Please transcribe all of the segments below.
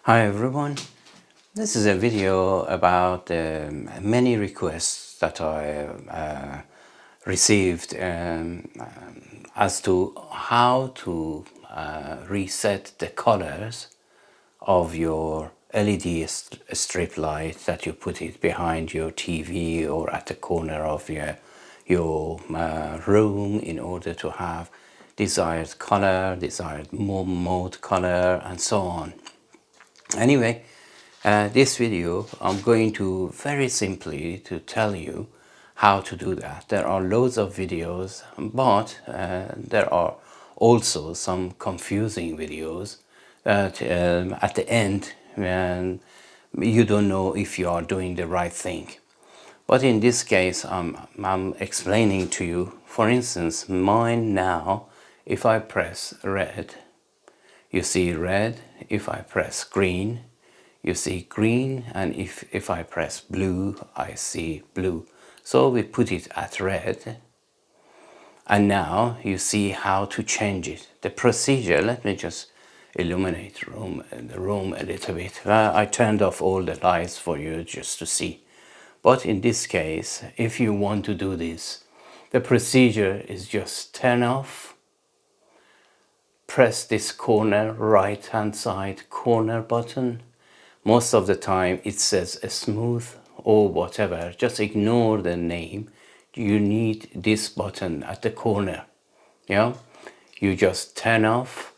Hi everyone, this is a video about many requests that I received as to how to reset the colors of your LED strip light that you put it behind your TV or at the corner of your room in order to have desired color, desired mode color, and so on. Anyway, this video I'm going to very simply to tell you how to do that. There are loads of videos, but there are also some confusing videos that at the end you don't know if you are doing the right thing. But in this case, I'm explaining to you. For instance, mine now, if I press red, you see red. If I press green, you see green, and if I press blue, I see blue. So we put it at red, and now you see how to change it. The procedure, let me just illuminate the room a little bit. I turned off all the lights for you just to see. But in this case, if you want to do this, the procedure is just turn off, press this corner right hand side corner button. Most of the time it says a smooth or whatever, just ignore the name. You need this button at the corner. Yeah, you just turn off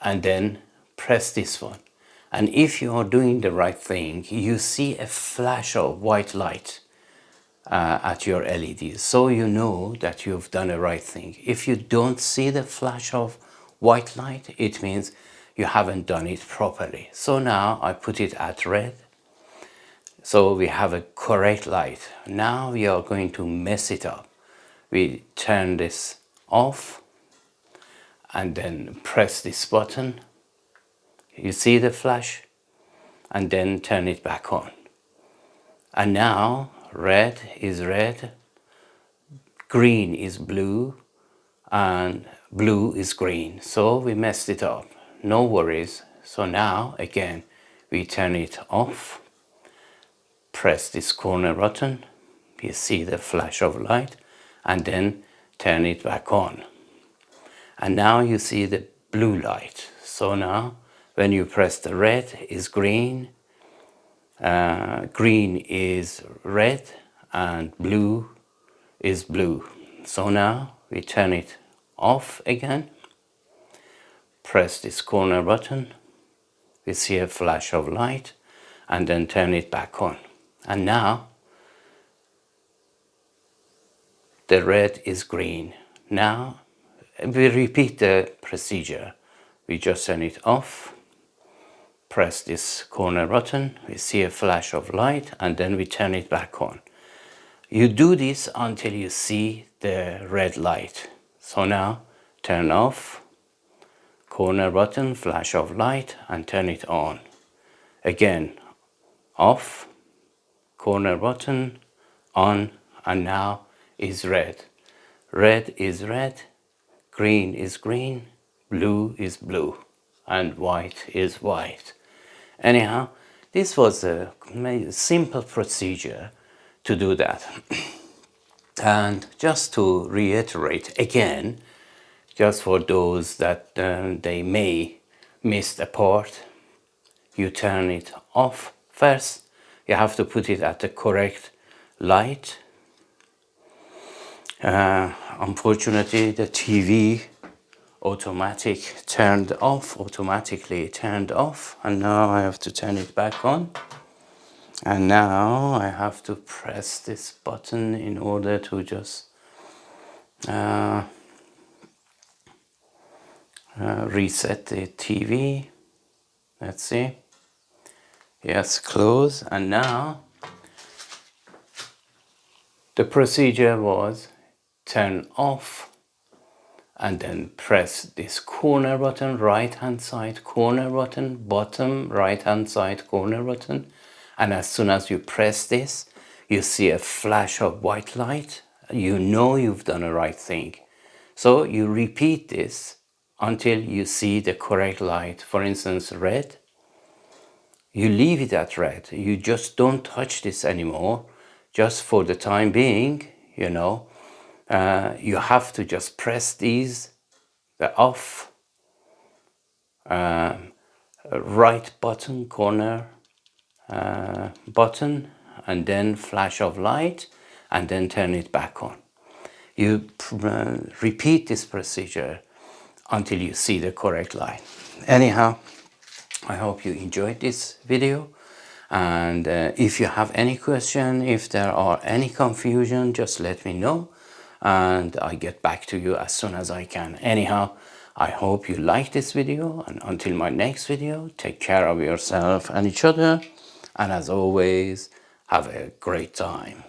and then press this one, and if you are doing the right thing, you see a flash of white light at your LEDs, so you know that you've done the right thing. If you don't see the flash of white light, it means you haven't done it properly. So now I put it at red, so we have a correct light. Now we are going to mess it up. We turn this off and then press this button. You see the flash, and then turn it back on. And now red is red, green is blue, and blue is green. So we messed it up. No worries. So now again we turn it off, press this corner button, you see the flash of light, and then turn it back on. And now you see the blue light. So now when you press the red is green, green is red, and blue is blue. So now we turn it off again, press this corner button, we see a flash of light, and then turn it back on. And now the red is green. Now we repeat the procedure. We just turn it off, press this corner button, we see a flash of light, and then we turn it back on. You do this until you see the red light. So now turn off, corner button, flash of light, and turn it on. Again, off, corner button, on, and now is red. Red is red, green is green, blue is blue, and white is white. Anyhow, this was a simple procedure to do that. And just to reiterate again, just for those that they may miss a part, you turn it off first. You have to put it at the correct light. Unfortunately, the TV automatically turned off, and now I have to turn it back on. And now I have to press this button in order to just reset the TV. Let's see. Yes, close. And now the procedure was turn off and then press this corner button, right hand side corner button, bottom right hand side corner button. And as soon as you press this, you see a flash of white light. You know you've done the right thing. So you repeat this until you see the correct light. For instance, red. you leave it at red. You just don't touch this anymore, just for the time being, you know. You have to just press these, the off, right button, corner button, and then flash of light, and then turn it back on. You repeat this procedure until you see the correct line. Anyhow, I hope you enjoyed this video, and if you have any question, if there are any confusion, just let me know and I get back to you as soon as I can. Anyhow, I hope you like this video, and until my next video, take care of yourself and each other, and as always, have a great time.